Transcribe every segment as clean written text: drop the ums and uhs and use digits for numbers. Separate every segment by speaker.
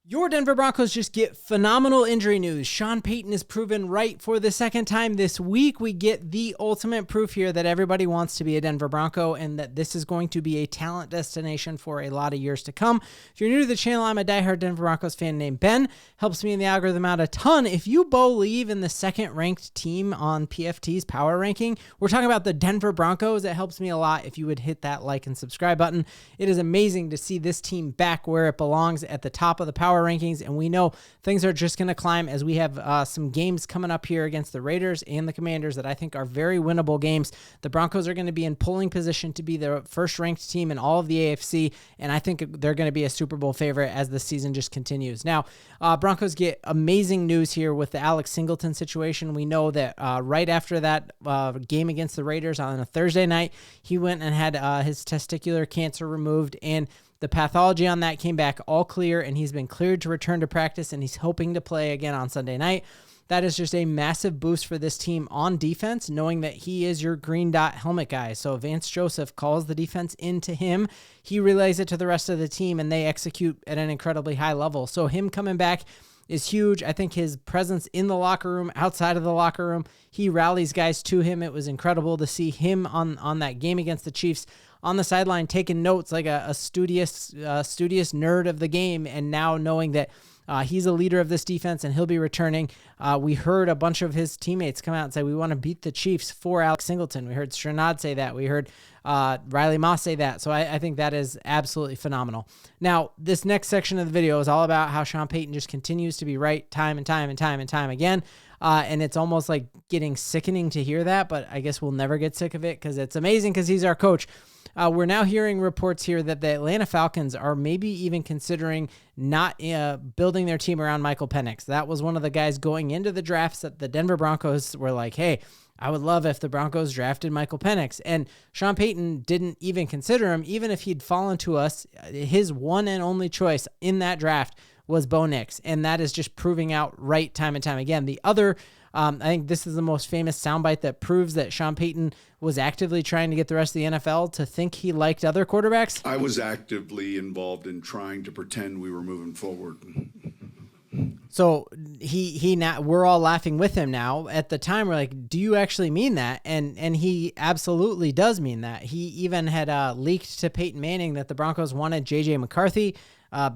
Speaker 1: Your Denver Broncos just get phenomenal injury news. Sean Payton is proven right for the second time this week. We get the ultimate proof here that everybody wants to be a Denver Bronco and that this is going to be a talent destination for a lot of years to come. If you're new to the channel, I'm a diehard Denver Broncos fan named Ben. Helps me in the algorithm out a ton. If you BO-Lieve in the second-ranked team on PFT's power ranking, we're talking about the Denver Broncos. It helps me a lot if you would hit that like and subscribe button. It is amazing to see this team back where it belongs at the top of the power rankings, and we know things are just going to climb as we have some games coming up here against the Raiders and the Commanders that I think are very winnable games. The Broncos are going to be in polling position to be the first-ranked team in all of the AFC, and I think they're going to be a Super Bowl favorite as the season just continues. Now, Broncos get amazing news here with the Alex Singleton situation. We know that right after that game against the Raiders on a Thursday night, he went and had his testicular cancer removed, and the pathology on that came back all clear, and he's been cleared to return to practice, and he's hoping to play again on Sunday night. That is just a massive boost for this team on defense, knowing that he is your green dot helmet guy. So Vance Joseph calls the defense into him. He relays it to the rest of the team, and they execute at an incredibly high level. So him coming back is huge. I think his presence in the locker room, outside of the locker room, he rallies guys to him. It was incredible to see him on that game against the Chiefs on the sideline taking notes like a studious nerd of the game, and now knowing that he's a leader of this defense and he'll be returning. We heard a bunch of his teammates come out and say, we want to beat the Chiefs for Alex Singleton. We heard Stranad say that. We heard Riley Moss say that. So I think that is absolutely phenomenal. Now, this next section of the video is all about how Sean Payton just continues to be right time and time again. And it's almost like getting sickening to hear that, but I guess we'll never get sick of it because it's amazing because he's our coach. We're now hearing reports here that the Atlanta Falcons are maybe even considering not building their team around Michael Penix. That was one of the guys going into the drafts that the Denver Broncos were like, hey, I would love if the Broncos drafted Michael Penix. And Sean Payton didn't even consider him, even if he'd fallen to us. His one and only choice in that draft was Bo Nix, and that is just proving out right time and time again. The other, I think this is the most famous soundbite that proves that Sean Payton was actively trying to get the rest of the NFL to think he liked other quarterbacks.
Speaker 2: I was actively involved in trying to pretend we were moving forward.
Speaker 1: So we're all laughing with him now. At the time, we're like, do you actually mean that? And he absolutely does mean that. He even had leaked to Peyton Manning that the Broncos wanted J.J. McCarthy.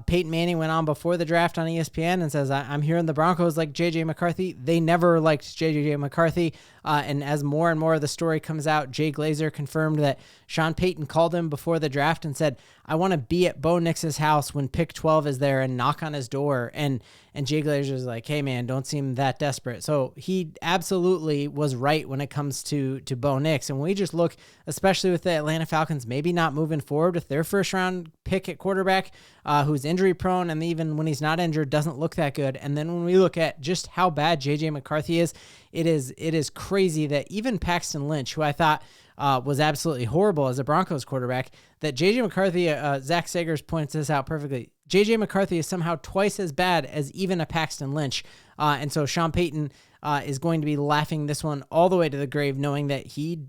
Speaker 1: Peyton Manning went on before the draft on ESPN and says, I'm hearing the Broncos like J.J. McCarthy. They never liked J.J. McCarthy. And as more and more of the story comes out, Jay Glazer confirmed that Sean Payton called him before the draft and said, I want to be at Bo Nix's house when pick 12 is there and knock on his door. And Jay Glazer is like, hey, man, don't seem that desperate. So he absolutely was right when it comes to Bo Nix. And when we just look, especially with the Atlanta Falcons, maybe not moving forward with their first-round pick at quarterback, who's injury-prone, and even when he's not injured, doesn't look that good. And then when we look at just how bad J.J. McCarthy is, it is crazy that even Paxton Lynch, who I thought was absolutely horrible as a Broncos quarterback, that J.J. McCarthy, Zach Sagers points this out perfectly. J.J. McCarthy is somehow twice as bad as even a Paxton Lynch. And so Sean Payton is going to be laughing this one all the way to the grave, knowing that he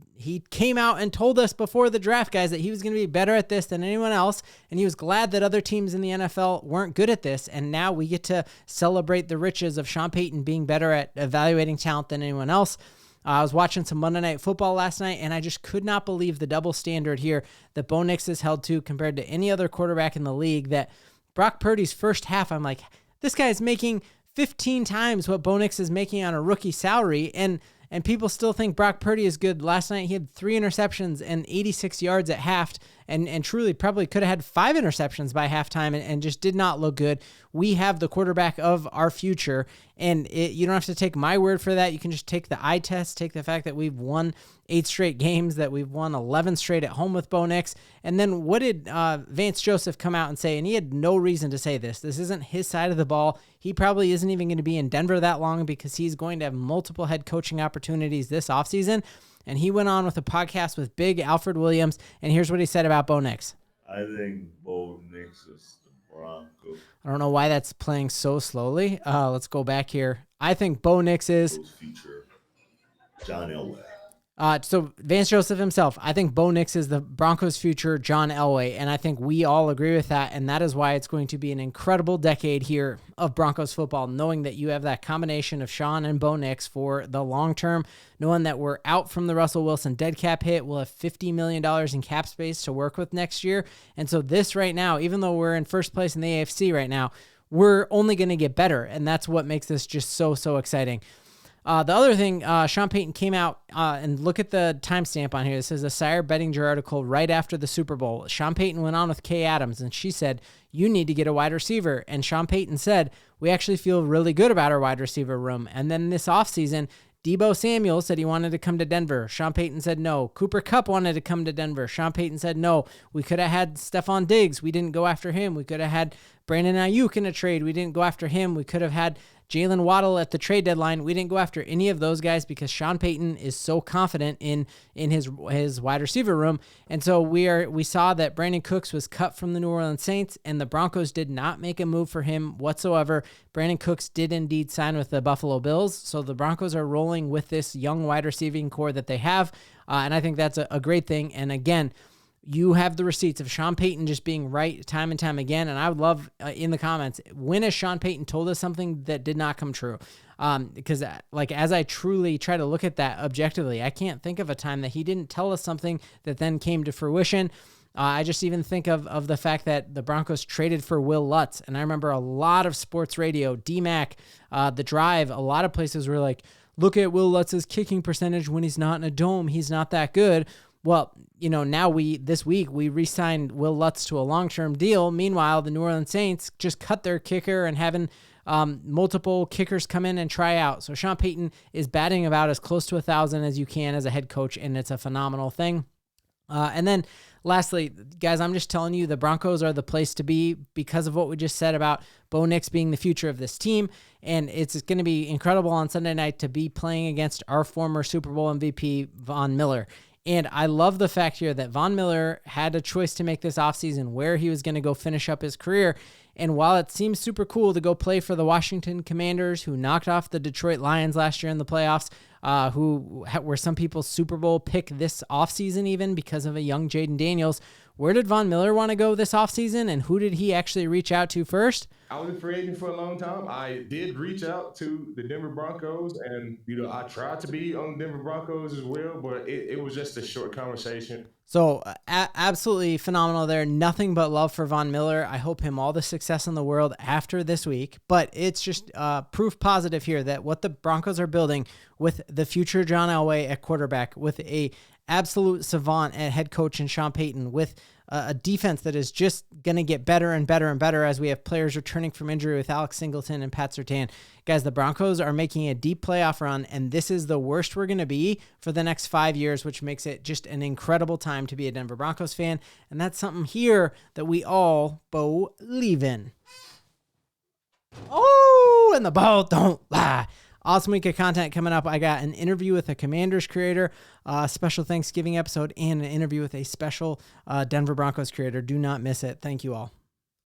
Speaker 1: came out and told us before the draft, guys, that he was going to be better at this than anyone else, and he was glad that other teams in the NFL weren't good at this, and now we get to celebrate the riches of Sean Payton being better at evaluating talent than anyone else. I was watching some Monday Night Football last night, and I just could not believe the double standard here that Bo Nix is held to compared to any other quarterback in the league. That Brock Purdy's first half, I'm like, this guy is making 15 times what Bo Nix is making on a rookie salary, and people still think Brock Purdy is good. Last night he had 3 interceptions and 86 yards at half, and truly probably could have had 5 interceptions by halftime and just did not look good. We have the quarterback of our future, and you don't have to take my word for that. You can just take the eye test, take the fact that we've won 8 straight games, that we've won 11 straight at home with Bo Nix. And then what did Vance Joseph come out and say? And he had no reason to say this. This isn't his side of the ball. He probably isn't even going to be in Denver that long because he's going to have multiple head coaching opportunities this offseason. And he went on with a podcast with Big Alfred Williams, and here's what he said about Bo Nix.
Speaker 3: I think Bo Nix is the Broncos.
Speaker 1: I don't know why that's playing so slowly. Let's go back here. I think Bo Nix is...
Speaker 3: Feature John Elway.
Speaker 1: So Vance Joseph himself, I think Bo Nix is the Broncos' future John Elway, and I think we all agree with that, and that is why it's going to be an incredible decade here of Broncos football, knowing that you have that combination of Sean and Bo Nix for the long term, knowing that we're out from the Russell Wilson dead cap hit. We'll have $50 million in cap space to work with next year, and so this right now, even though we're in first place in the AFC right now, we're only going to get better, and that's what makes this just so exciting. The other thing, Sean Payton came out and look at the timestamp on here. This is a Sire Bettinger article right after the Super Bowl. Sean Payton went on with Kay Adams, and she said, you need to get a wide receiver. And Sean Payton said, we actually feel really good about our wide receiver room. And then this offseason, Deebo Samuel said he wanted to come to Denver. Sean Payton said no. Cooper Kupp wanted to come to Denver. Sean Payton said no. We could have had Stephon Diggs. We didn't go after him. We could have had Brandon Ayuk in a trade. We didn't go after him. We could have had Jalen Waddle at the trade deadline. We didn't go after any of those guys because Sean Payton is so confident in his wide receiver room. And so we saw that Brandon Cooks was cut from the New Orleans Saints, and the Broncos did not make a move for him whatsoever. Brandon Cooks did indeed sign with the Buffalo Bills. So the Broncos are rolling with this young wide receiving core that they have. And I think that's a great thing. And again, you have the receipts of Sean Payton just being right time and time again. And I would love in the comments, when has Sean Payton told us something that did not come true? Because as I truly try to look at that objectively, I can't think of a time that he didn't tell us something that then came to fruition. I just even think of the fact that the Broncos traded for Will Lutz. And I remember a lot of sports radio, DMAC, The Drive, a lot of places were like, look at Will Lutz's kicking percentage when he's not in a dome. He's not that good. Well, now this week we re-signed Will Lutz to a long-term deal. Meanwhile, the New Orleans Saints just cut their kicker and having multiple kickers come in and try out. So Sean Payton is batting about as close to 1,000 as you can as a head coach, and it's a phenomenal thing. And then lastly, guys, I'm just telling you the Broncos are the place to be because of what we just said about Bo Nix being the future of this team. And it's going to be incredible on Sunday night to be playing against our former Super Bowl MVP, Von Miller. And I love the fact here that Von Miller had a choice to make this offseason where he was going to go finish up his career. And while it seems super cool to go play for the Washington Commanders, who knocked off the Detroit Lions last year in the playoffs, who were some people's Super Bowl pick this offseason even because of a young Jaden Daniels, where did Von Miller want to go this offseason, and who did he actually reach out to first?
Speaker 4: I was a free agent for a long time. I did reach out to the Denver Broncos, and I tried to be on the Denver Broncos as well, but it was just a short conversation.
Speaker 1: So absolutely phenomenal there. Nothing but love for Von Miller. I hope him all the success in the world after this week. But it's just proof positive here that what the Broncos are building with the future John Elway at quarterback, with a absolute savant at head coach and Sean Payton, with a defense that is just going to get better and better and better as we have players returning from injury with Alex Singleton and Pat Surtain. Guys, the Broncos are making a deep playoff run, and this is the worst we're going to be for the next 5 years, which makes it just an incredible time to be a Denver Broncos fan. And that's something here that we all believe in. Oh, and the ball don't lie. Awesome week of content coming up. I got an interview with a Commanders creator, a special Thanksgiving episode, and an interview with a special Denver Broncos creator. Do not miss it. Thank you all.